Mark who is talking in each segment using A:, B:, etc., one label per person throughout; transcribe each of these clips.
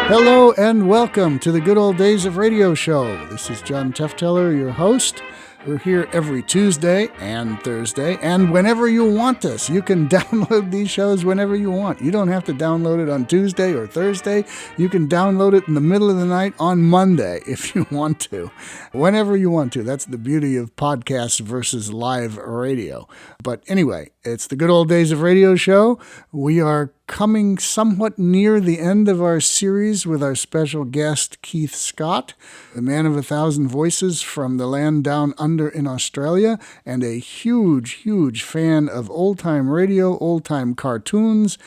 A: Hello and welcome to the Good Old Days of Radio Show. This is John Tefteller, your host. We're here every Tuesday and Thursday, and whenever you want us. You can download these shows whenever you want. You don't have to download it on Tuesday or Thursday. You can download it in the middle of the night on Monday if you want to. Whenever you want to. That's the beauty of podcasts versus live radio. But anyway, it's the Good Old Days of Radio Show. We are coming somewhat near the end of our series with our special guest, Keith Scott, the man of 1,000 voices from the land down under in Australia, and a huge, huge fan of old-time radio, old-time cartoons,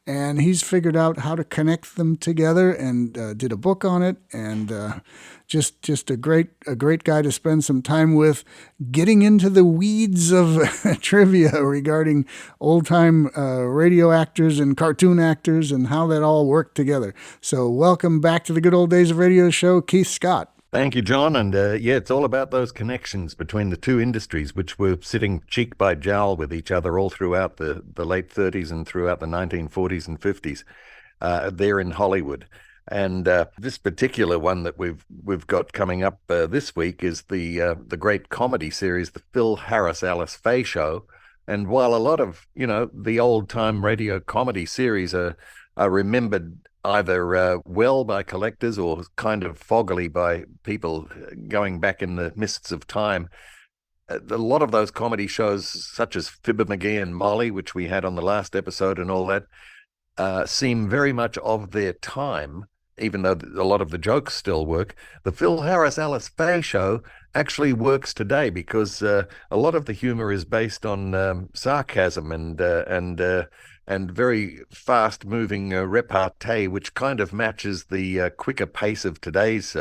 A: and he's figured out how to connect them together and did a book on it, and just a great guy to spend some time with, getting into the weeds of trivia regarding old-time radio actors and cartoon actors and how that all worked together. So welcome back to the Good Old Days of Radio Show, Keith Scott.
B: Thank you, John. And it's all about those connections between the two industries, which were sitting cheek by jowl with each other all throughout the late 30s and throughout the 1940s and 50s there in Hollywood. And this particular one that we've got coming up this week is the great comedy series, the Phil Harris Alice Faye Show. And while a lot of the old time radio comedy series are remembered either well by collectors or kind of foggily by people going back in the mists of time, a lot of those comedy shows, such as Fibber McGee and Molly, which we had on the last episode and all that, seem very much of their time. Even though a lot of the jokes still work, the Phil Harris Alice Faye Show actually works today because a lot of the humor is based on sarcasm and very fast-moving repartee, which kind of matches the quicker pace of today's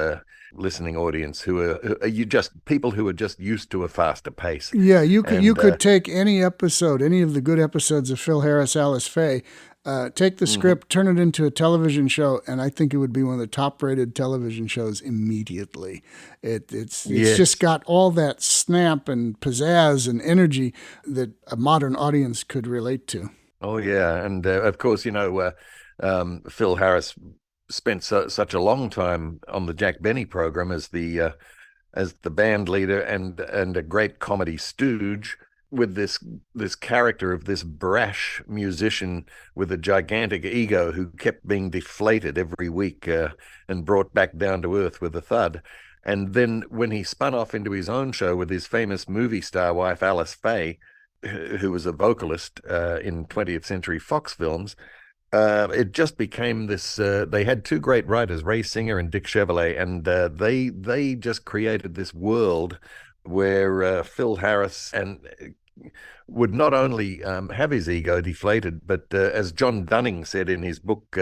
B: listening audience, who are you just people who are just used to a faster pace.
A: Yeah, you could take any episode, any of the good episodes of Phil Harris Alice Faye. Take the script, turn it into a television show, and I think it would be one of the top-rated television shows immediately. It's just got all that snap and pizzazz and energy that a modern audience could relate to.
B: Oh, yeah. And, of course, Phil Harris spent such a long time on the Jack Benny program as the band leader and a great comedy stooge, with this character of this brash musician with a gigantic ego who kept being deflated every week and brought back down to earth with a thud. And then when he spun off into his own show with his famous movie star wife, Alice Faye, who was a vocalist in 20th Century Fox films, it just became this. They had two great writers, Ray Singer and Dick Chevillet, and they just created this world where Phil Harris would not only have his ego deflated, but as John Dunning said in his book,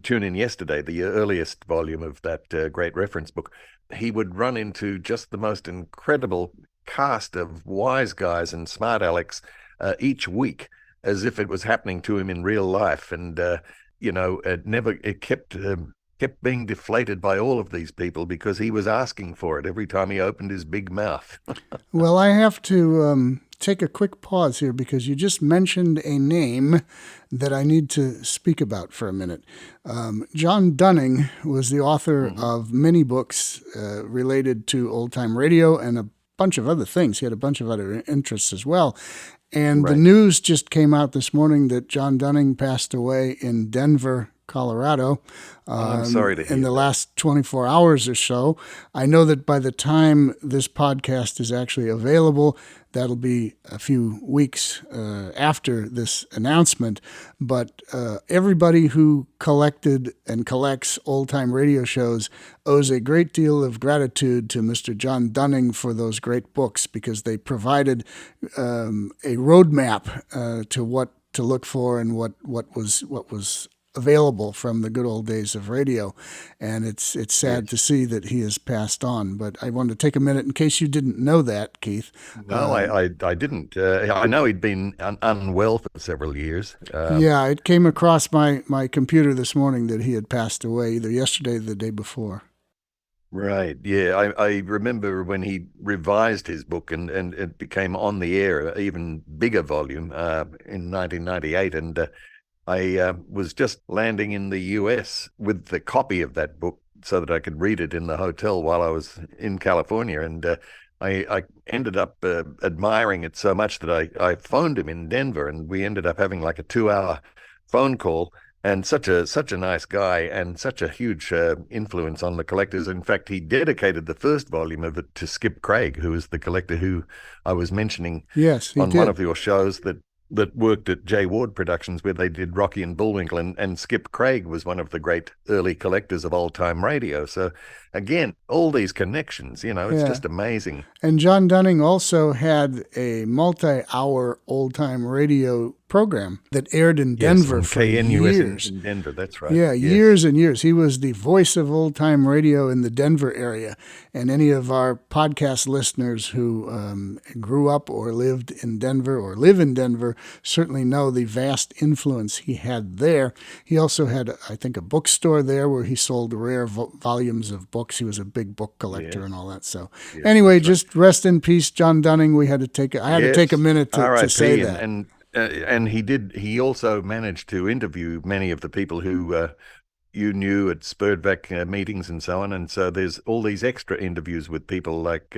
B: Tune In Yesterday, the earliest volume of that great reference book, he would run into just the most incredible cast of wise guys and smart alecks each week, as if it was happening to him in real life. And, it kept being deflated by all of these people because he was asking for it every time he opened his big mouth.
A: Well, I have to take a quick pause here because you just mentioned a name that I need to speak about for a minute. John Dunning was the author of many books related to old-time radio and a bunch of other things. He had a bunch of other interests as well. And the news just came out this morning that John Dunning passed away in Denver, Colorado,
B: I'm sorry to hear
A: in the last 24 hours or so. I know that by the time this podcast is actually available, that'll be a few weeks after this announcement. But everybody who collected and collects old-time radio shows owes a great deal of gratitude to Mr. John Dunning for those great books, because they provided a roadmap to what to look for and what was available from the good old days of radio. And it's sad to see that he has passed on. But I wanted to take a minute in case you didn't know that, Keith.
B: No, I didn't. I know he'd been unwell for several years.
A: Yeah, it came across my computer this morning that he had passed away either yesterday or the day before.
B: Right. Yeah, I remember when he revised his book and it became on the air, even bigger volume in 1998. And I was just landing in the US with the copy of that book so that I could read it in the hotel while I was in California. And I ended up admiring it so much that I phoned him in Denver, and we ended up having like a 2-hour phone call. And such a nice guy, and such a huge influence on the collectors. In fact, he dedicated the first volume of it to Skip Craig, who is the collector who I was mentioning
A: Yes, he
B: on
A: did.
B: one of your shows that worked at J. Ward Productions, where they did Rocky and Bullwinkle, and Skip Craig was one of the great early collectors of old-time radio. So, again, all these connections, it's
A: Yeah.
B: just amazing.
A: And John Dunning also had a multi-hour old-time radio program that aired in Denver
B: on
A: for
B: KNUS
A: years.
B: in Denver, that's right.
A: Yeah,
B: Yes.
A: years and years. He was the voice of old-time radio in the Denver area. And any of our podcast listeners who grew up or lived in Denver or live in Denver certainly know the vast influence he had there. He also had, I think, a bookstore there where he sold rare volumes of books. He was a big book collector
B: Yes.
A: and all that. So
B: Yes,
A: anyway,
B: that's right.
A: just rest in peace, John Dunning. I had to take a minute to
B: R.I.P.
A: say that.
B: And he also managed to interview many of the people who you knew at Spurdvac meetings and so on. And so there's all these extra interviews with people like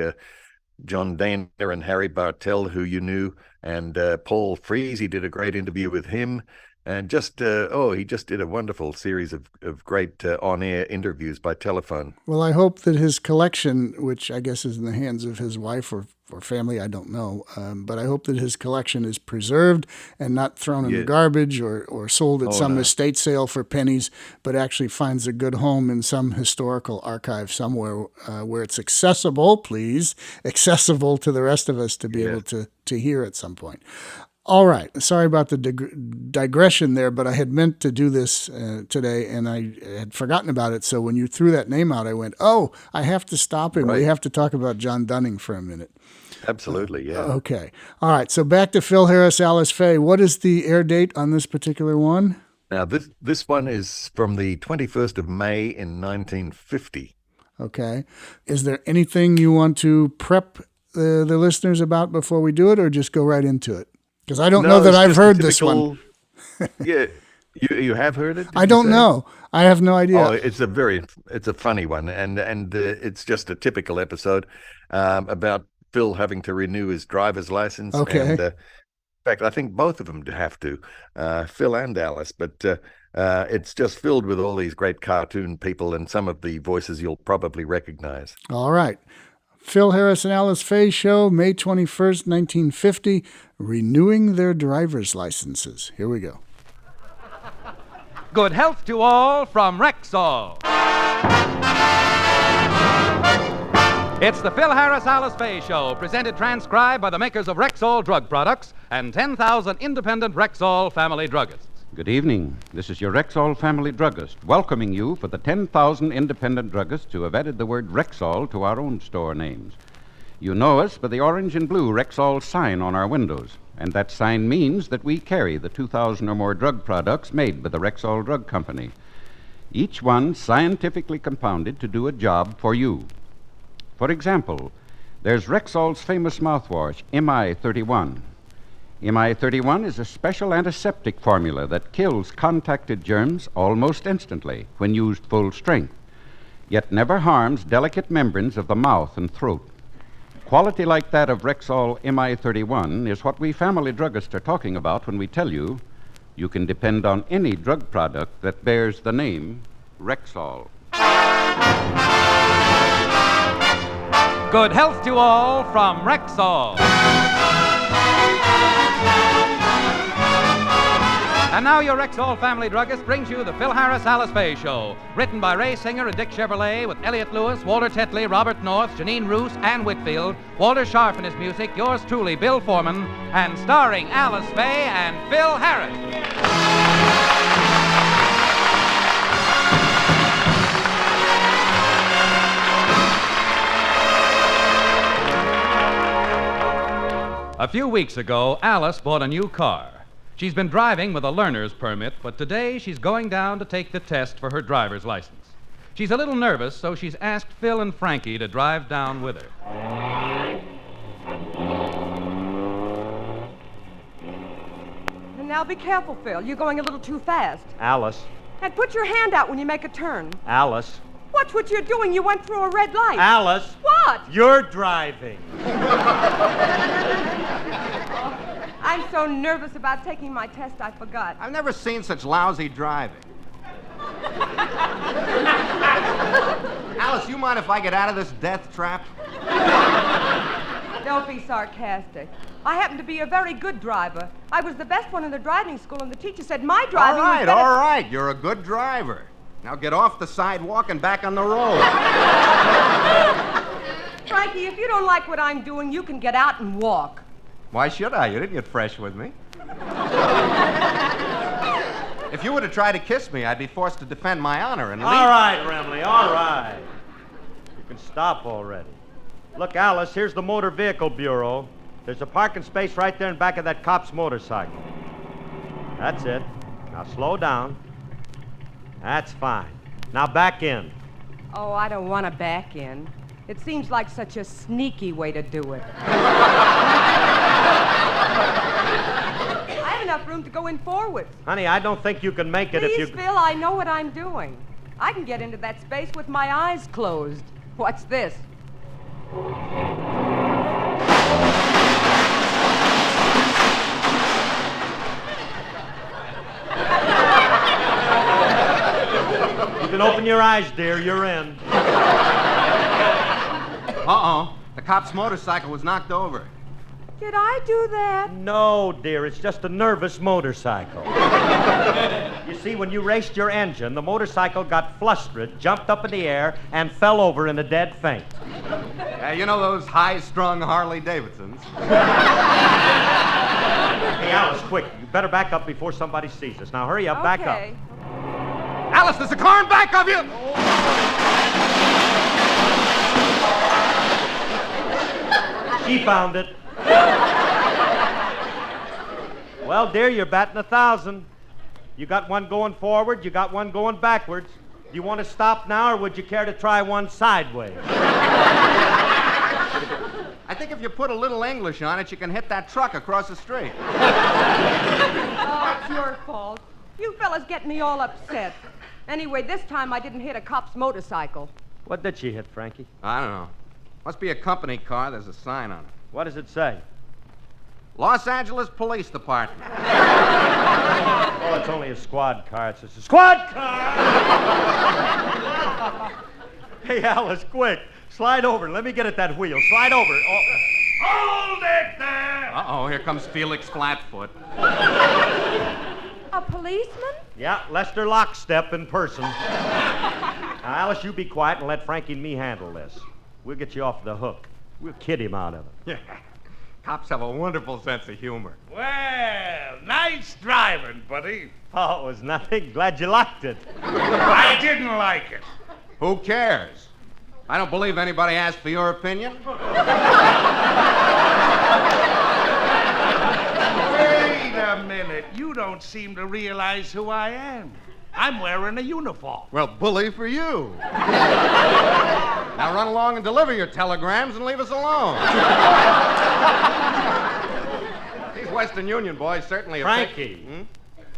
B: John Daner and Harry Bartell, who you knew, and Paul Frees. He did a great interview with him. And he just did a wonderful series of great on-air interviews by telephone.
A: Well, I hope that his collection, which I guess is in the hands of his wife or family, I don't know, but I hope that his collection is preserved and not thrown in the garbage or sold at some estate sale for pennies, but actually finds a good home in some historical archive somewhere where it's accessible to the rest of us to be able to hear at some point. All right. Sorry about the digression there, but I had meant to do this today, and I had forgotten about it. So when you threw that name out, I went, I have to stop him.
B: Right.
A: We have to talk about John Dunning for a minute.
B: Absolutely, yeah.
A: Okay. All right. So back to Phil Harris, Alice Faye. What is the air date on this particular one?
B: Now, this one is from the 21st of May in 1950.
A: Okay. Is there anything you want to prep the listeners about before we do it, or just go right into it? Because I don't know that I've heard this one.
B: Yeah, you have heard it?
A: I don't know. I have no idea.
B: Oh, it's a funny one, and it's just a typical episode about Phil having to renew his driver's license.
A: Okay.
B: And, in fact, I think both of them have to, Phil and Alice, but it's just filled with all these great cartoon people and some of the voices you'll probably recognize.
A: All right. Phil Harris and Alice Faye Show, May 21st, 1950, renewing their driver's licenses. Here we go.
C: Good health to all from Rexall. It's the Phil Harris Alice Faye Show, presented transcribed by the makers of Rexall drug products and 10,000 independent Rexall family druggists.
D: Good evening. This is your Rexall family druggist, welcoming you for the 10,000 independent druggists who have added the word Rexall to our own store names. You know us by the orange and blue Rexall sign on our windows, and that sign means that we carry the 2,000 or more drug products made by the Rexall Drug Company, each one scientifically compounded to do a job for you. For example, there's Rexall's famous mouthwash, MI31. MI31 is a special antiseptic formula that kills contacted germs almost instantly when used full strength, yet never harms delicate membranes of the mouth and throat. Quality like that of Rexall MI31 is what we family druggists are talking about when we tell you you can depend on any drug product that bears the name Rexall.
C: Good health to all from Rexall. And now your Rexall family druggist brings you the Phil Harris Alice Faye Show, written by Ray Singer and Dick Chevrolet, with Elliot Lewis, Walter Tetley, Robert North, Janine Roos, Ann Whitfield, Walter Scharf in his music, yours truly, Bill Foreman, and starring Alice Faye and Phil Harris. A few weeks ago, Alice bought a new car. She's been driving with a learner's permit, but today she's going down to take the test for her driver's license. She's a little nervous, so she's asked Phil and Frankie to drive down with her.
E: Now be careful, Phil. You're going a little too fast.
F: Alice.
E: And put your hand out when you make a turn.
F: Alice.
E: Watch what you're doing. You went through a red light.
F: Alice.
E: What?
F: You're driving.
E: I'm so nervous about taking my test, I forgot.
G: I've never seen such lousy driving. Alice, you mind if I get out of this death trap?
E: Don't be sarcastic. I happen to be a very good driver. I was the best one in the driving school, and the teacher said my driving was better.
G: All right. You're a good driver. Now get off the sidewalk and back on the road.
E: Frankie, if you don't like what I'm doing, you can get out and walk.
G: Why should I? You didn't get fresh with me. If you were to try to kiss me, I'd be forced to defend my honor and leave.
F: All right, Remley, all right. You can stop already. Look, Alice, here's the Motor Vehicle Bureau. There's a parking space right there in back of that cop's motorcycle. That's it. Now slow down. That's fine. Now back in.
E: Oh, I don't want to back in. It seems like such a sneaky way to do it. I have enough room to go in forward.
F: Honey, I don't think you can make it if you...
E: Please, Phil, I know what I'm doing. I can get into that space with my eyes closed. What's this?
F: You can open your eyes, dear. You're in.
G: Uh-oh. The cop's motorcycle was knocked over.
E: Did I do that?
F: No, dear. It's just a nervous motorcycle. You see, when you raced your engine, the motorcycle got flustered, jumped up in the air, and fell over in a dead faint.
G: You know those high-strung Harley Davidsons?
F: Hey, Alice, quick. You better back up before somebody sees us. Now, hurry up. Back up.
E: Okay.
G: Alice, there's a car in back of you!
F: She found it. Well, dear, you're batting 1,000. You got one going forward, you got one going backwards. Do you want to stop now, or would you care to try one sideways?
G: I think if you put a little English on it, you can hit that truck across the street.
E: Oh, it's your fault. You fellas get me all upset. Anyway, this time I didn't hit a cop's motorcycle.
F: What did she hit, Frankie?
G: I don't know. Must be a company car. There's a sign on it.
F: What does it say?
G: Los Angeles Police Department.
F: Oh, it's only a squad car. It's just a squad car! Hey, Alice, quick. Slide over. Let me get at that wheel. Slide over. Oh. Hold it there!
G: Uh-oh, here comes Felix Flatfoot.
E: A policeman?
F: Yeah, Lester Lockstep in person. Now, Alice, you be quiet and let Frankie and me handle this. We'll get you off the hook. We'll kid him out of it.
G: Yeah. Cops have a wonderful sense of humor.
H: Well, nice driving, buddy.
F: Oh, it was nothing. Glad you liked it.
H: I didn't like it.
G: Who cares? I don't believe anybody asked for your opinion.
H: Wait a minute. You don't seem to realize who I am. I'm wearing a uniform.
G: Well, bully for you. Now run along and deliver your telegrams and leave us alone. These Western Union boys certainly are...
F: Frankie,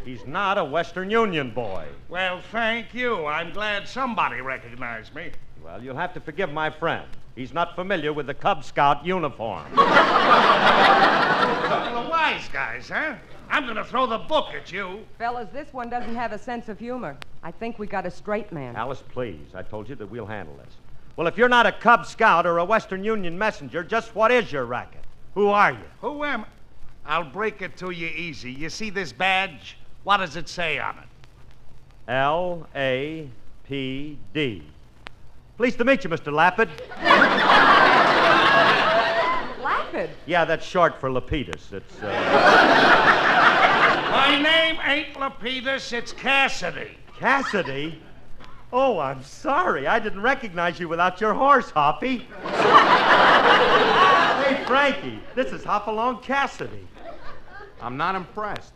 F: he's not a Western Union boy.
H: Well, thank you. I'm glad somebody recognized me.
F: Well, you'll have to forgive my friend. He's not familiar with the Cub Scout uniform.
H: Couple of wise guys, huh? I'm going to throw the book at you.
E: Fellas, this one doesn't have a sense of humor. I think we got a straight man.
F: Alice, please. I told you that we'll handle this. Well, if you're not a Cub Scout or a Western Union messenger, just what is your racket? Who are you?
H: Who am I? I'll break it to you easy. You see this badge? What does it say on it?
F: L-A-P-D. Pleased to meet you, Mr. Lapid.
E: Lapid?
F: Yeah, that's short for Lapidus. It's,
H: My name ain't Lapidus, it's Cassidy.
F: Cassidy? Oh, I'm sorry. I didn't recognize you without your horse, Hoppy. Hey, Frankie, this is Hopalong Cassidy.
G: I'm not impressed.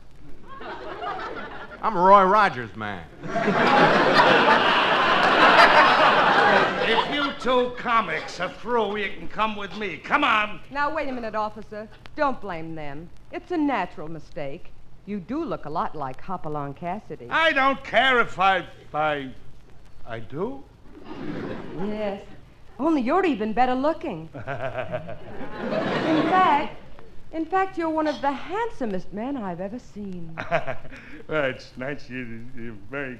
G: I'm a Roy Rogers man.
H: If you two comics are through, you can come with me. Come on.
E: Now, wait a minute, officer. Don't blame them. It's a natural mistake. You do look a lot like Hopalong Cassidy.
H: I don't care if I do?
E: Yes. Only you're even better looking. In fact, you're one of the handsomest men I've ever seen.
H: Well, it's nice. You're very...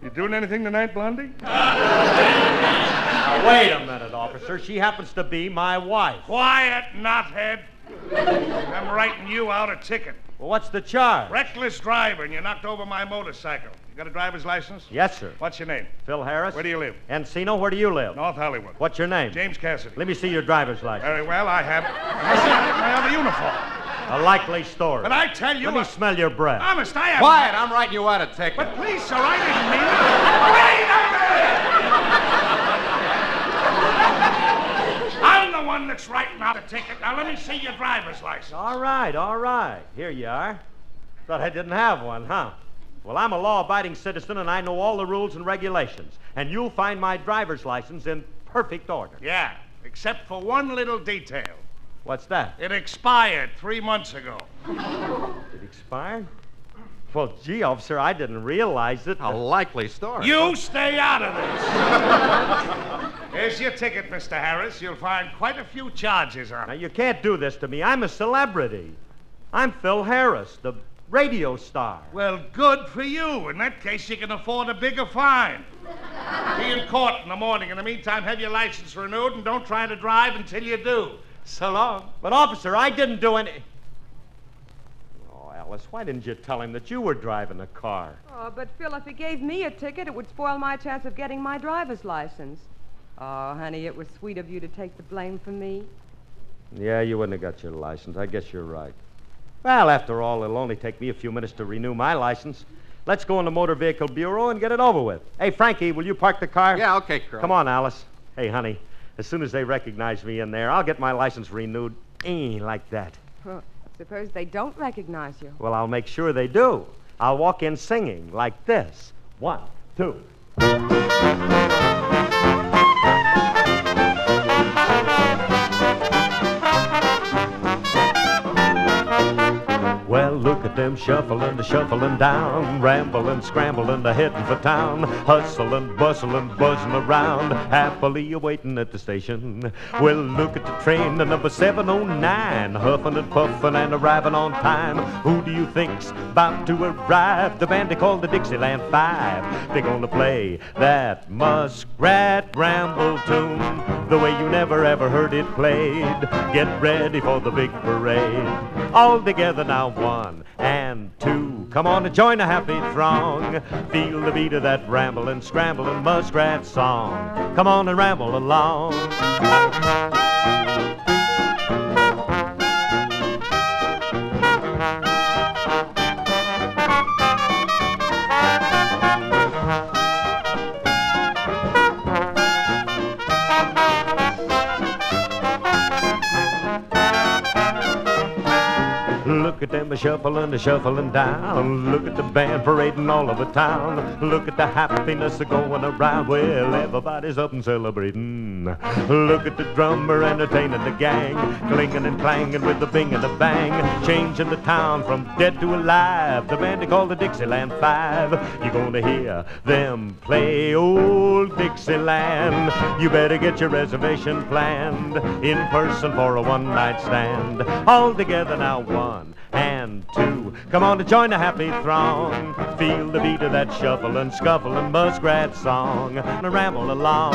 H: You doing anything tonight, Blondie?
F: Now, wait a minute, officer. She happens to be my wife.
H: Quiet, knothead. I'm writing you out a ticket.
F: Well, what's the charge?
H: Reckless driver, and you knocked over my motorcycle. You got a driver's license?
F: Yes, sir.
H: What's your name?
F: Phil Harris.
H: Where do you live?
F: Encino, where do you live?
H: North Hollywood.
F: What's your name?
H: James Cassidy.
F: Let me see your driver's license.
H: Very well, I have it. I have a uniform.
F: A likely story.
H: But I tell you...
F: Let me smell your breath.
H: Honest, I have...
G: Quiet, I'm writing you out a ticket.
H: But please, sir, I didn't mean it. Wait a minute! I'm the one that's writing out a ticket. Now, let me see your driver's license.
F: All right. Here you are. Thought I didn't have one, huh? Well, I'm a law-abiding citizen, and I know all the rules and regulations. And you'll find my driver's license in perfect order.
H: Yeah, except for one little detail.
F: What's that?
H: It expired 3 months ago.
F: It expired? Well, gee, officer, I didn't realize it.
G: A likely story.
H: You stay out of this. Here's your ticket, Mr. Harris. You'll find quite a few charges on
F: Now,
H: it.
F: you can't do this to me. I'm a celebrity. I'm Phil Harris, the radio star.
H: Well, good for you. In that case, you can afford a bigger fine. Be in court in the morning. In the meantime, have your license renewed and don't try to drive until you do. So long.
F: But, officer, I didn't do any... Oh, Alice, why didn't you tell him that you were driving the car?
E: Oh, but Phil, if he gave me a ticket, it would spoil my chance of getting my driver's license. Oh, honey, it was sweet of you to take the blame for me.
F: Yeah, you wouldn't have got your license. I guess you're right. Well, after all, it'll only take me a few minutes to renew my license. Let's go in the Motor Vehicle Bureau and get it over with. Hey, Frankie, will you park the car?
G: Yeah, okay, Carl.
F: Come on, Alice. Hey, honey, as soon as they recognize me in there, I'll get my license renewed. Like that.
E: Well, suppose they don't recognize you.
F: Well, I'll make sure they do. I'll walk in singing like this. 1, 2. Well, look at them shuffling down, rambling, scrambling, heading for town, hustling, bustling, buzzing around, happily awaiting at the station. Well, look at the train, the number 709, huffing and puffing and arriving on time. Who do you think's about to arrive? The band they call the Dixieland Five. They're gonna play that Muskrat Ramble tune, the way you never ever heard it played. Get ready for the big parade. All together now, 1 and 2. Come on and join a happy throng. Feel the beat of that rambling, scrambling muskrat song. Come on and ramble along. Look at them shuffling down. Look at the band parading all over town. Look at the happiness going around. Well, everybody's up and celebrating. Look at the drummer entertaining the gang, clinging and clanging with the bing and the bang, changing the town from dead to alive. The band they call the Dixieland Five. You're gonna hear them play old Dixieland. You better get your reservation planned in person for a one-night stand. All together now, 1 and 2. Come on to join the happy throng. Feel the beat of that shuffling, scuffling muskrat song. Now ramble along.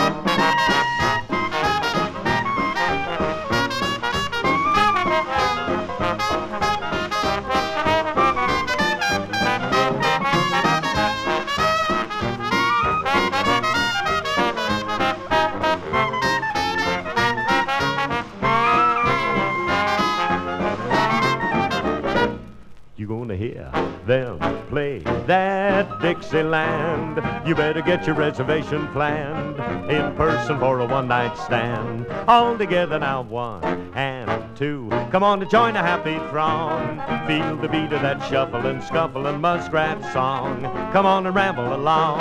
F: You're gonna hear them play that Dixieland. You better get your reservation planned in person for a one-night stand. All together now, 1 and 2. Come on to join a happy throng. Feel the beat of that shuffling, scuffling muskrat song. Come on and ramble along.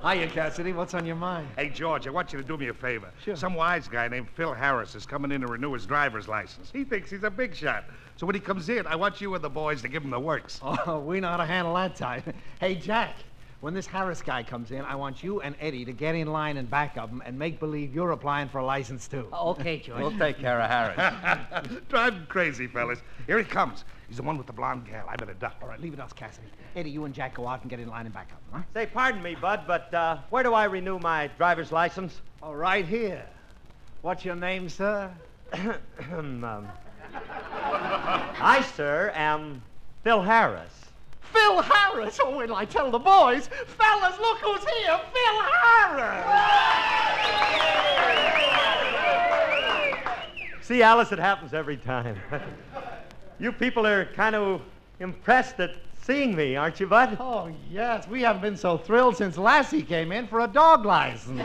I: Hiya, Cassidy. What's on your mind?
H: Hey, George, I want you to do me a favor.
I: Sure.
H: Some wise guy named Phil Harris is coming in to renew his driver's license. He thinks he's a big shot. So when he comes in, I want you and the boys to give him the works.
I: Oh, we know how to handle that type. Hey, Jack, when this Harris guy comes in, I want you and Eddie to get in line in back of him and make believe you're applying for a license, too.
J: Okay, George.
I: We'll take care of Harris.
H: Drive him crazy, fellas. Here he comes. He's the one with the blonde gal. I better duck.
I: All right, leave it us, Cassidy. Eddie, you and Jack go out and get in line in back of him, huh?
F: Say, pardon me, Bud, but where do I renew my driver's license?
I: Oh, right here. What's your name, sir?
F: I, sir, am Phil Harris.
I: Phil Harris! Oh, wait till I tell the boys. Fellas, look who's here! Phil Harris!
F: See, Alice, it happens every time. You people are kind of impressed at seeing me, aren't you, Bud?
I: Oh, yes. We haven't been so thrilled since Lassie came in for a dog license.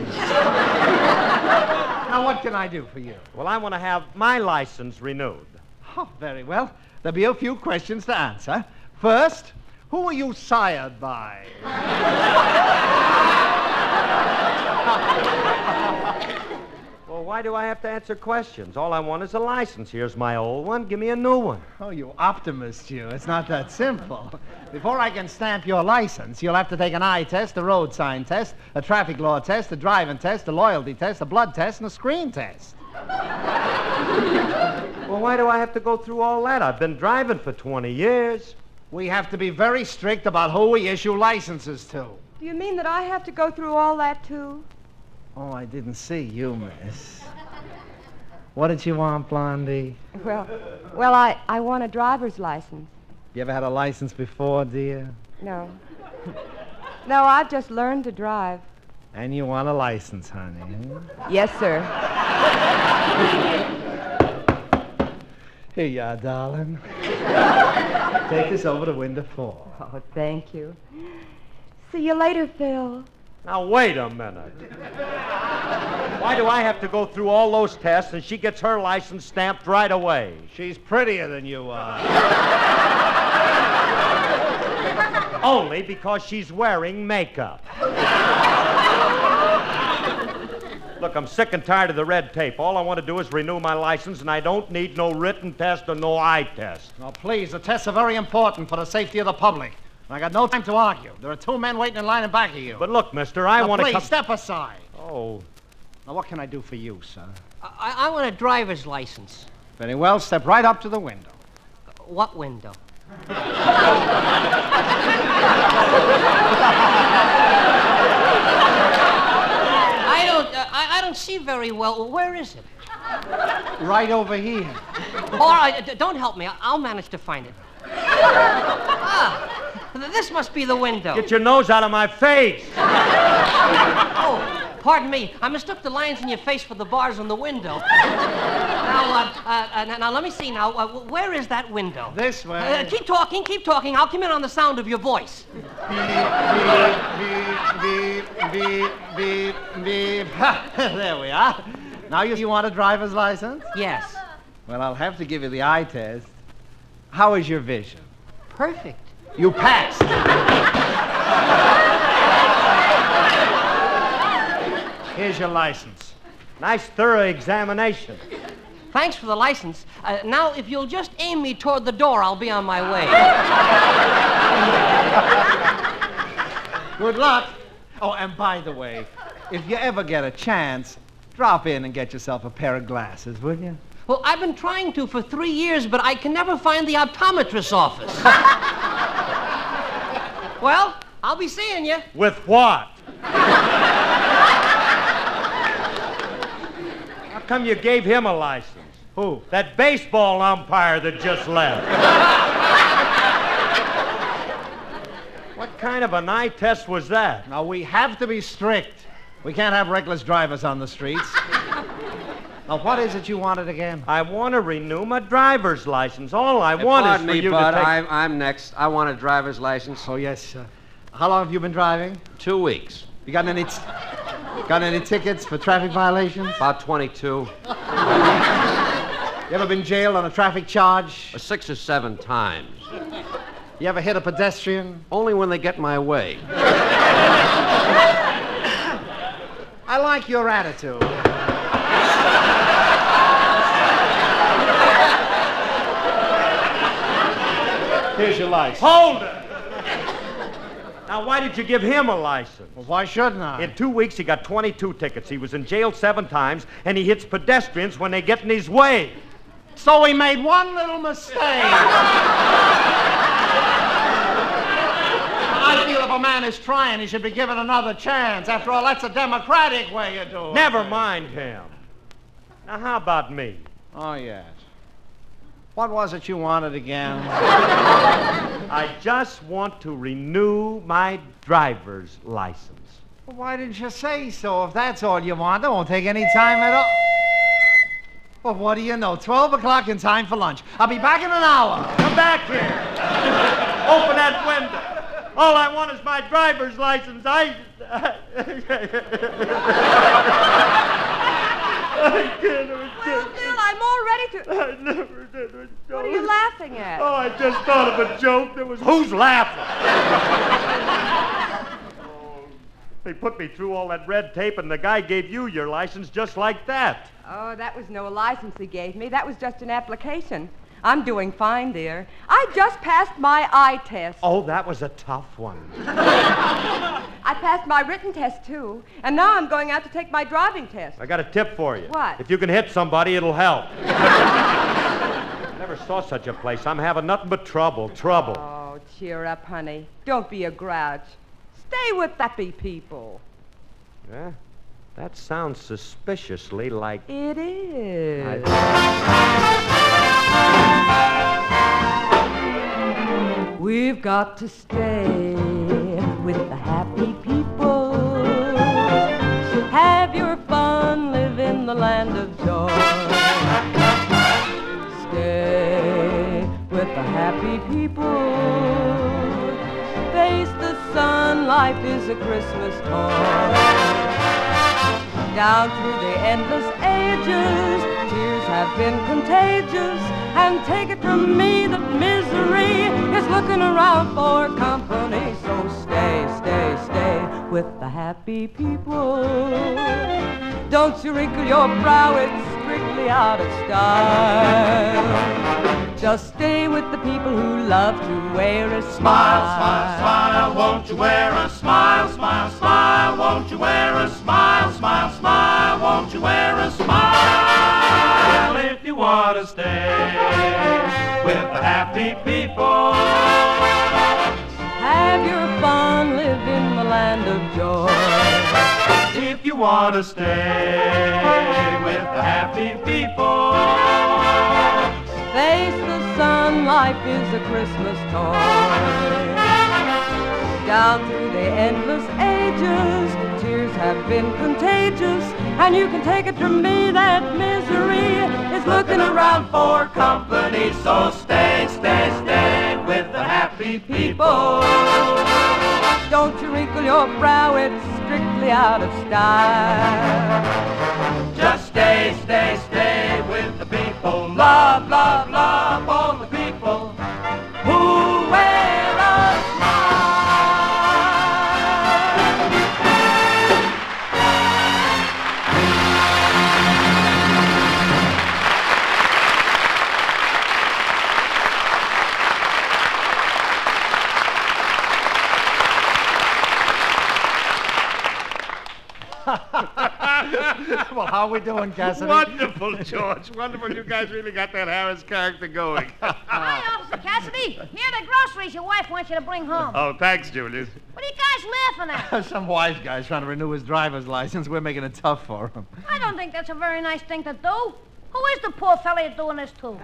I: Now, what can I do for you?
F: Well, I want to have my license renewed.
I: Oh, very well. There'll be a few questions to answer. First, who were you sired by?
F: Well, why do I have to answer questions? All I want is a license. Here's my old one. Give me a new one.
I: Oh, you optimist, you. It's not that simple. Before I can stamp your license, you'll have to take an eye test, a road sign test, a traffic law test, a driving test, a loyalty test, a blood test, and a screen test.
F: Well, why do I have to go through all that? I've been driving for 20 years.
I: We have to be very strict about who we issue licenses to.
E: Do you mean that I have to go through all that, too?
I: Oh, I didn't see you, miss. What did you want, Blondie?
E: Well, I want a driver's license.
I: You ever had a license before, dear?
E: No. No, I've just learned to drive.
I: And you want a license, honey?
E: Yes, sir.
I: Here you are, darling. Take this over to window 4.
E: Oh, thank you. See you later, Phil.
F: Now, wait a minute. Why do I have to go through all those tests and she gets her license stamped right away?
I: She's prettier than you are.
F: Only because she's wearing makeup. Look, I'm sick and tired of the red tape. All I want to do is renew my license, and I don't need no written test or no eye test.
I: Now, please, the tests are very important for the safety of the public. I got no time to argue. There are 2 men waiting in line in back of you.
F: But look, mister, I want to
I: Please, step aside.
F: Oh.
I: Now, what can I do for you, sir?
J: I want a driver's license.
I: Very well, step right up to the window.
J: What window? I don't see very well. Where is it?
I: Right over here.
J: All right, don't help me. I'll manage to find it. This must be the window.
F: Get your nose out of my face.
J: Oh, pardon me. I mistook the lines in your face for the bars on the window. Now, let me see now. Where is that window?
I: This way.
J: Keep talking. I'll come in on the sound of your voice.
I: Beep, beep, beep, beep. There we are. Now you want a driver's license?
J: Yes.
I: Well, I'll have to give you the eye test. How is your vision?
J: Perfect.
I: You passed. Here's your license.
F: Nice thorough examination.
J: Thanks for the license. Now, if you'll just aim me toward the door, I'll be on my way.
I: Good luck. Oh, and by the way, if you ever get a chance, drop in and get yourself a pair of glasses, will you?
J: Well, I've been trying to for 3 years, but I can never find the optometrist's office. Well, I'll be seeing you.
F: With what? How come you gave him a license?
I: Who?
F: That baseball umpire that just left. What kind of an eye test was that?
I: Now, we have to be strict. We can't have reckless drivers on the streets. Now, what is it you wanted again?
F: I want to renew my driver's license. All I want is
K: Pardon
F: for
K: me,
F: you
K: Bud.
F: to take...
K: I'm next. I want a driver's license.
I: Oh, yes. How long have you been driving?
K: 2 weeks.
I: You got any tickets for traffic violations?
K: About 22.
I: You ever been jailed on a traffic charge?
K: 6 or 7 times.
I: You ever hit a pedestrian?
K: Only when they get my way.
I: I like your attitude.
F: Here's your license. Hold it! Now, why did you give him a license?
I: Well, why shouldn't I?
F: In 2 weeks, he got 22 tickets. He was in jail 7 times, and he hits pedestrians when they get in his way.
I: So he made one little mistake. I feel if a man is trying, he should be given another chance. After all, that's a democratic way of doing it.
F: Never mind him. Now, how about me?
I: Oh, yes. What was it you wanted again?
F: I just want to renew my driver's license.
I: Well, why didn't you say so? If that's all you want, it won't take any time at all. Well, what do you know? 12 o'clock in time for lunch. I'll be back in an hour.
F: Come back here. Open that window. All I want is my driver's license. I can't.
E: Well, Bill, I'm all ready to...
F: I never did a joke.
E: What are you laughing at?
F: Oh, I just thought of a joke that was... Who's laughing? They put me through all that red tape, and the guy gave you your license just like that.
E: Oh, that was no license he gave me. That was just an application. I'm doing fine, dear. I just passed my eye test.
F: Oh, that was a tough one.
E: I passed my written test, too. And now I'm going out to take my driving test.
F: I got a tip for you.
E: What?
F: If you can hit somebody, it'll help. Never saw such a place. I'm having nothing but trouble.
E: Oh, cheer up, honey. Don't be a grouch. Stay with happy people.
F: Yeah? That sounds suspiciously like...
E: It is. We've got to stay with the happy people. Have your fun, live in the land of joy. Stay with the happy people. Face the sun, life is a Christmas toy. Down through the endless ages, tears have been contagious. And take it from me that misery is looking around for company. So stay, stay, stay with the happy people. Don't you wrinkle your brow, it's strictly out of style. Just stay with the people who love to wear a smile.
H: Smile, smile, won't you wear a smile? Smile, smile, won't you wear a smile? Smile, smile, won't you wear a smile? If you want to stay with the happy people.
E: Have your fun, live in the land of joy.
H: If you want to stay with the happy people.
E: Face the sun, life is a Christmas toy. Down through the endless ages, tears have been contagious. And you can take it from me that misery is looking around for company.
H: So stay, stay, stay with the happy people.
E: Don't you wrinkle your brow, it's strictly out of style.
H: Just stay, stay, stay with the people. Love, love, love all the people who wear a smile.
I: Well, how are we doing, Cassidy?
H: Wonderful, George. Wonderful. You guys really got that Harris character going.
L: Hi, Officer Cassidy. Here are the groceries your wife wants you to bring home.
H: Oh, thanks, Julius.
L: What are you guys laughing at?
I: Some wise guy's trying to renew his driver's license. We're making it tough for him.
L: I don't think that's a very nice thing to do. Who is the poor fella you're doing this to?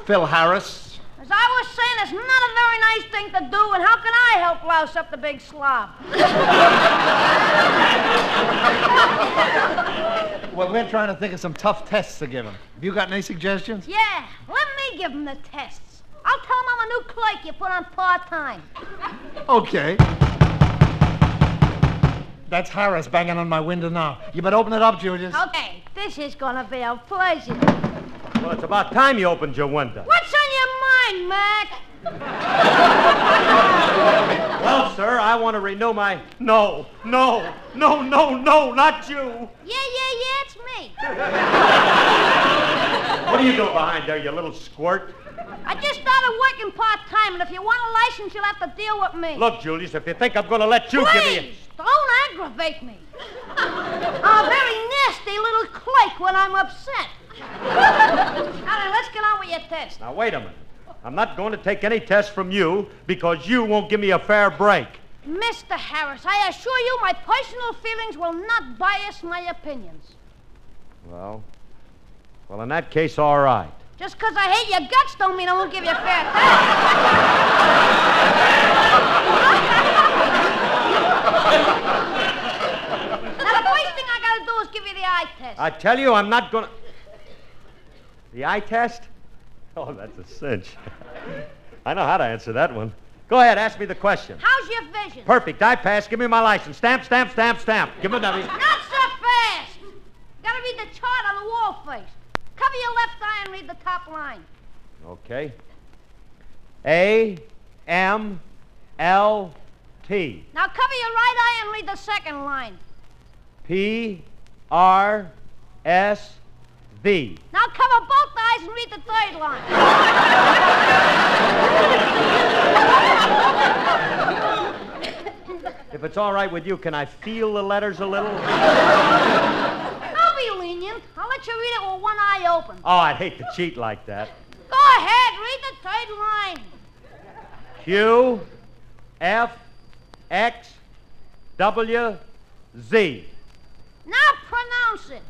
I: Phil Harris.
L: As I was saying, it's not a very nice thing to do, and how can I help louse up the big slob?
I: Well, we're trying to think of some tough tests to give him. Have you got any suggestions?
L: Yeah, let me give him the tests. I'll tell him I'm a new clerk you put on part-time.
I: Okay. That's Harris banging on my window now. You better open it up, Julius.
L: Okay, this is gonna be a pleasure.
F: Well, it's about time you opened your window.
L: What's on your mind, Mac?
F: Well, sir, I want to renew my... No, not you.
L: Yeah, it's me.
F: What are you doing behind there, you little squirt?
L: I just started working part-time, and if you want a license, you'll have to deal with me.
F: Look, Julius, if you think I'm going to let you
L: Please,
F: give me...
L: don't aggravate me. I'm a very nasty little clique when I'm upset. Now then, let's get on with your test.
F: Now, wait a minute. I'm not going to take any test from you because you won't give me a fair break.
L: Mr. Harris, I assure you my personal feelings will not bias my opinions.
F: Well, in that case, all right.
L: Just because I hate your guts don't mean I won't give you a fair test. Now, the first thing I got to do is give you the eye test.
F: I tell you, I'm not going to... The eye test? Oh, that's a cinch. I know how to answer that one. Go ahead, ask me the question.
L: How's your vision?
F: Perfect. I pass. Give me my license. Stamp. Give me W.
L: Not so fast. Gotta read the chart on the wall first. Cover your left eye and read the top line.
F: Okay. A-M-L-T.
L: Now cover your right eye and read the second line.
F: P-R-S-V.
L: Now cover both eyes and read the third line.
F: If it's all right with you, can I feel the letters a little?
L: I'll be lenient. I'll let you read it with one eye open.
F: Oh, I'd hate to cheat like that.
L: Go ahead, read the third line.
F: Q, F, X, W, Z.
L: Now pronounce it.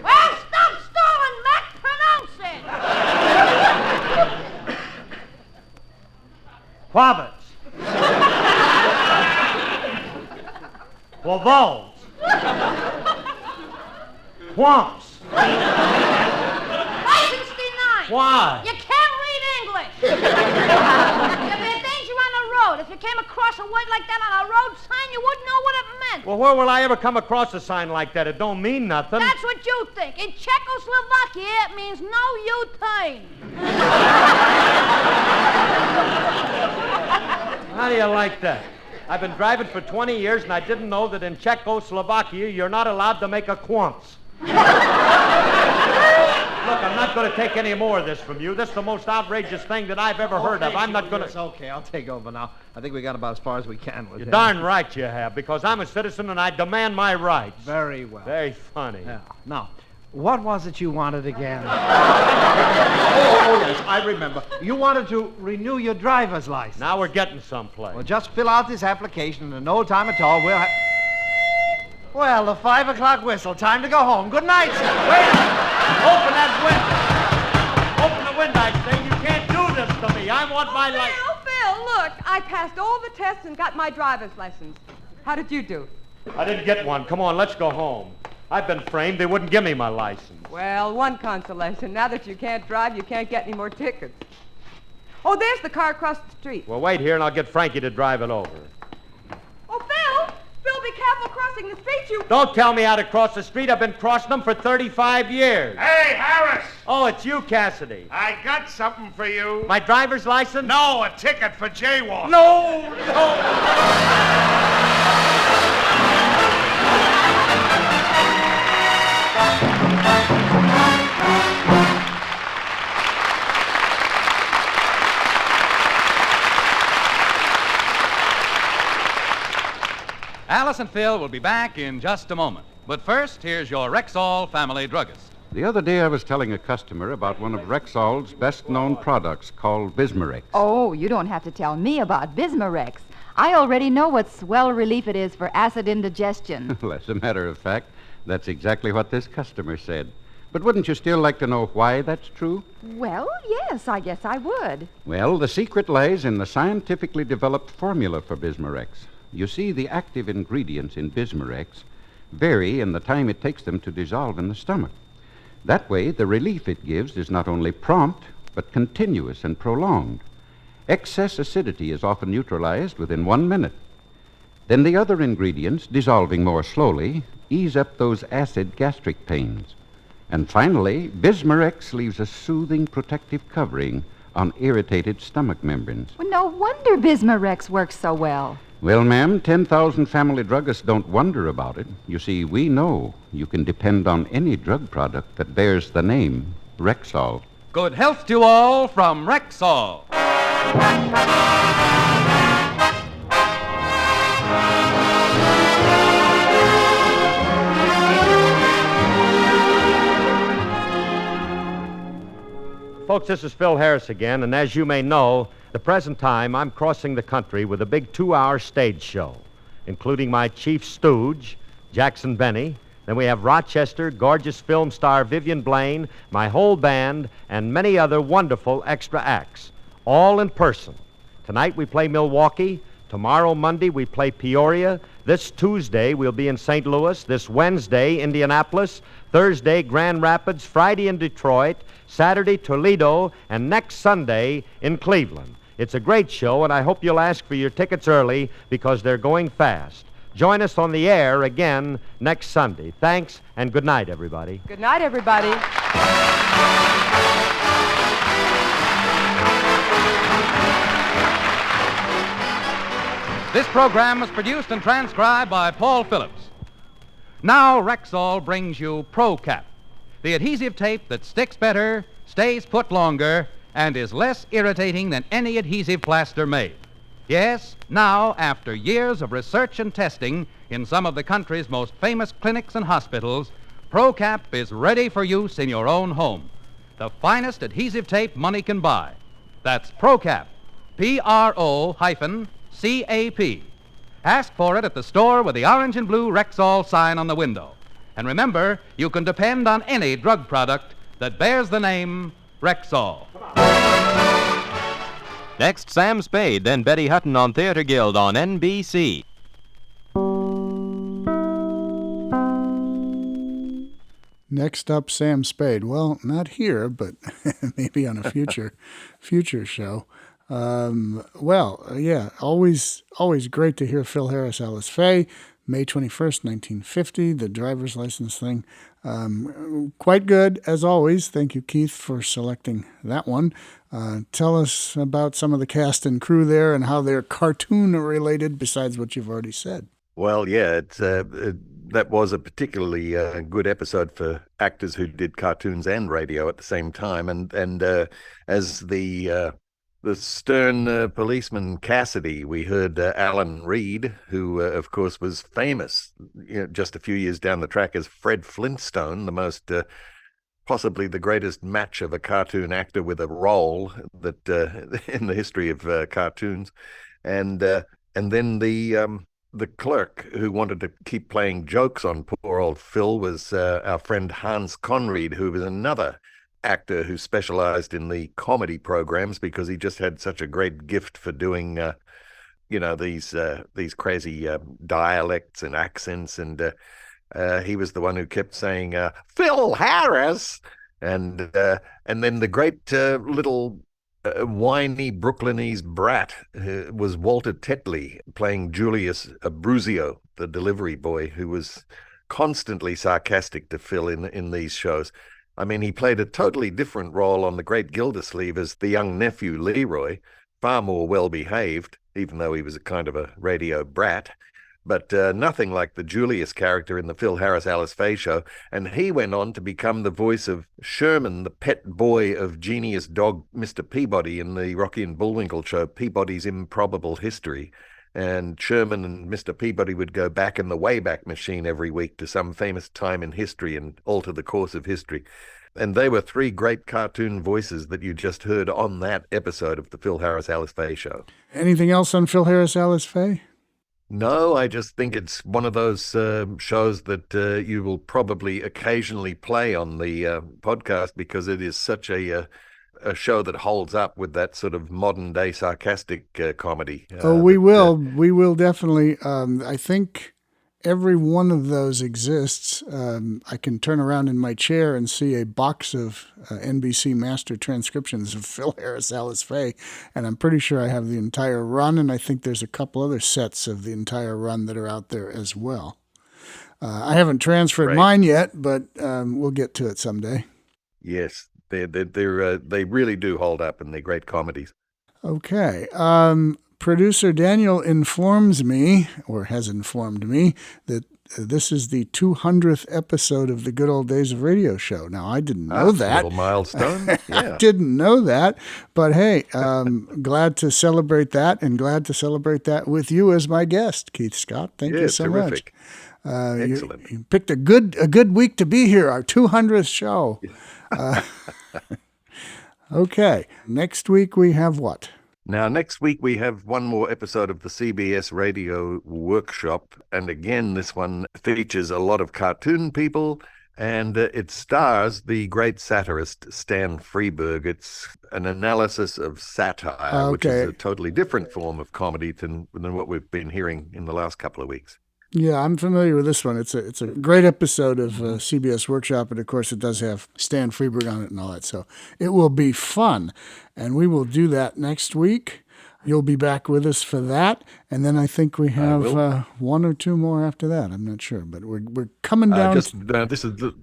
L: Well, stop stalling, Mac. Pronounce it.
F: Quavits. Quavals. Quamps.
L: License denied.
F: Why?
L: You can't read English. There'll be a danger on the road. If you came across a word like that on a road sign, you wouldn't know what it meant.
F: Well, where will I ever come across a sign like that? It don't mean nothing.
L: That's what you think. In Czechoslovakia, it means no U-turn.
F: How do you like that? I've been driving for 20 years, and I didn't know that in Czechoslovakia, you're not allowed to make a quantz. Look, I'm not going to take any more of this from you. This is the most outrageous thing that I've ever heard of. I'm not going to...
I: It's okay. I'll take over now. I think we got about as far as we can with
F: You're
I: him.
F: darn right you have, because I'm a citizen and I demand my rights.
I: Very well.
F: Very funny.
I: Yeah. Now, what was it you wanted again? Yes, I remember. You wanted to renew your driver's license.
F: Now we're getting someplace.
I: Well, just fill out this application, and in no time at all, we'll have... Well, the 5 o'clock whistle. Time to go home. Good night, sir.
F: Wait a minute. Open that window. Open the window, I say. You can't do this to me. I want my life.
E: Bill, look. I passed all the tests and got my driver's license. How did you do?
F: I didn't get one. Come on, let's go home. I've been framed. They wouldn't give me my license.
E: Well, one consolation. Now that you can't drive, you can't get any more tickets. Oh, there's the car across the street.
F: Well, wait here and I'll get Frankie to drive it over.
E: Oh, Bill! Bill, be careful crossing the street, you...
F: Don't tell me how to cross the street. I've been crossing them for 35 years.
M: Hey, Harris!
F: Oh, it's you, Cassidy.
M: I got something for you.
F: My driver's license?
M: No, a ticket for jaywalking.
F: No!
C: Alice and Phil will be back in just a moment. But first, here's your Rexall family druggist.
D: The other day I was telling a customer about one of Rexall's best-known products called Bismarex.
N: Oh, you don't have to tell me about Bismarex. I already know what swell relief it is for acid indigestion.
D: Well, as a matter of fact, that's exactly what this customer said. But wouldn't you still like to know why that's true?
N: Well, yes, I guess I would.
D: Well, the secret lies in the scientifically developed formula for Bismarex. You see, the active ingredients in Bismarex vary in the time it takes them to dissolve in the stomach. That way, the relief it gives is not only prompt, but continuous and prolonged. Excess acidity is often neutralized within 1 minute. Then the other ingredients, dissolving more slowly, ease up those acid gastric pains. And finally, Bismarex leaves a soothing protective covering on irritated stomach membranes.
N: Well, no wonder Bismarex works so well.
D: Well, ma'am, 10,000 family druggists don't wonder about it. You see, we know you can depend on any drug product that bears the name Rexall.
C: Good health to all from Rexall.
F: Folks, this is Phil Harris again, and as you may know, the present time I'm crossing the country with a big 2-hour stage show, including my chief stooge, Jackson Benny. Then we have Rochester, gorgeous film star Vivian Blaine, my whole band, and many other wonderful extra acts, all in person. Tonight we play Milwaukee. Tomorrow, Monday, we play Peoria. This Tuesday, we'll be in St. Louis. This Wednesday, Indianapolis. Thursday, Grand Rapids. Friday in Detroit. Saturday, Toledo. And next Sunday in Cleveland. It's a great show, and I hope you'll ask for your tickets early because they're going fast. Join us on the air again next Sunday. Thanks, and good night, everybody.
E: Good night, everybody.
C: This program was produced and transcribed by Paul Phillips. Now Rexall brings you ProCap, the adhesive tape that sticks better, stays put longer, and is less irritating than any adhesive plaster made. Yes, now, after years of research and testing in some of the country's most famous clinics and hospitals, ProCap is ready for use in your own home. The finest adhesive tape money can buy. That's ProCap, P-R-O-C-A-P. Ask for it at the store with the orange and blue Rexall sign on the window. And remember, you can depend on any drug product that bears the name Rexall.
O: Next, Sam Spade, then Betty Hutton on Theater Guild on NBC.
A: Next up, Sam Spade. Well, not here, but maybe on a future show. Always great to hear Phil Harris, Alice Faye, May 21st, 1950, the driver's license thing. Quite good, as always. Thank you, Keith, for selecting that one. Tell us about some of the cast and crew there and how they're cartoon-related, besides what you've already said.
B: Well, yeah, that was a particularly good episode for actors who did cartoons and radio at the same time. And as the stern policeman Cassidy, we heard Alan Reed, who, of course, was famous just a few years down the track as Fred Flintstone, the most possibly the greatest match of a cartoon actor with a role that in the history of cartoons, and then the clerk who wanted to keep playing jokes on poor old Phil was our friend Hans Conried, who was another actor who specialized in the comedy programs because he just had such a great gift for doing these crazy dialects and accents, and he was the one who kept saying Phil Harris, and then the great little whiny Brooklynese brat was Walter Tetley playing Julius Abruzio, the delivery boy, who was constantly sarcastic to Phil in these shows. I mean, he played a totally different role on The Great Gildersleeve as the young nephew Leroy, far more well-behaved, even though he was a kind of a radio brat, but nothing like the Julius character in the Phil Harris Alice Faye show, and he went on to become the voice of Sherman, the pet boy of genius dog Mr. Peabody in the Rocky and Bullwinkle show, Peabody's Improbable History. And Sherman and Mr. Peabody would go back in the Wayback Machine every week to some famous time in history and alter the course of history. And they were three great cartoon voices that you just heard on that episode of the Phil Harris Alice Faye show.
A: Anything else on Phil Harris Alice Faye?
B: No, I just think it's one of those shows that you will probably occasionally play on the podcast because it is such a show that holds up with that sort of modern day sarcastic comedy.
A: We will definitely. I think every one of those exists. I can turn around in my chair and see a box of NBC master transcriptions of Phil Harris, Alice Faye, and I'm pretty sure I have the entire run, and I think there's a couple other sets of the entire run that are out there as well. I haven't transferred mine yet, but we'll get to it someday.
B: Yes, they really do hold up, and they're great comedies.
A: Okay. Producer Daniel informs me, or has informed me, that this is the 200th episode of the Good Old Days of Radio show. Now, I didn't know that.
B: A little milestone. Yeah.
A: I didn't know that. But hey, glad to celebrate that, and glad to celebrate that with you as my guest, Keith Scott. Thank you so
B: terrific.
A: much.
B: Excellent.
A: You picked a good week to be here, our 200th show. Okay. Next week we have what?
B: Now, next week we have one more episode of the CBS Radio Workshop. And again, this one features a lot of cartoon people, and it stars the great satirist Stan Freberg. It's an analysis of satire, which is a totally different form of comedy than what we've been hearing in the last couple of weeks.
A: Yeah, I'm familiar with this one. It's a great episode of CBS Workshop, and of course it does have Stan Freberg on it and all that, so it will be fun. And we will do that next week. You'll be back with us for that, and then I think we have one or two more after that. I'm not sure, but we're coming down.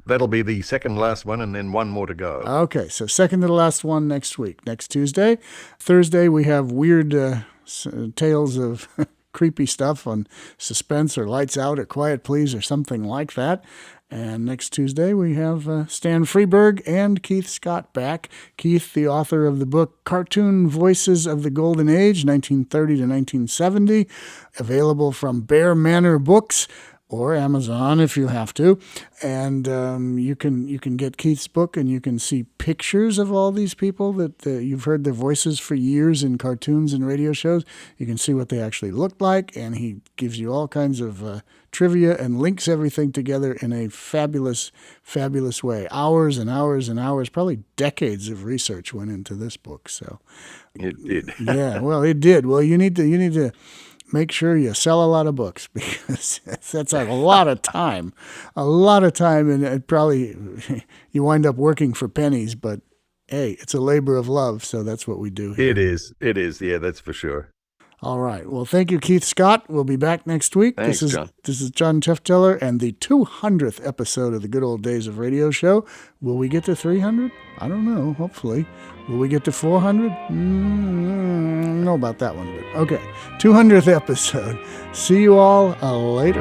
B: That'll be the second last one, and then one more to go.
A: Okay, so second to the last one next week, next Tuesday. Thursday we have weird tales of creepy stuff on Suspense or Lights Out or Quiet Please or something like that. And next Tuesday, we have Stan Freberg and Keith Scott back. Keith, the author of the book Cartoon Voices of the Golden Age, 1930 to 1970, available from Bear Manor Books or Amazon if you have to. And you can get Keith's book, and you can see pictures of all these people that you've heard their voices for years in cartoons and radio shows. You can see what they actually looked like, and he gives you all kinds of trivia and links everything together in a fabulous, fabulous way. Hours and hours and hours, probably decades of research went into this book. So
B: it did.
A: Yeah, well, it did. Well, you need to make sure you sell a lot of books, because that's a lot of time. And it probably you wind up working for pennies, but hey, it's a labor of love, so that's what we do here.
B: It is. Yeah, that's for sure.
A: All right. Well, thank you, Keith Scott. We'll be back next week.
B: Thanks, John.
A: This is John Tefteller and the 200th episode of the Good Old Days of Radio show. Will we get to 300? I don't know. Hopefully. Will we get to 400? Know about that one. But okay. 200th episode. See you all later.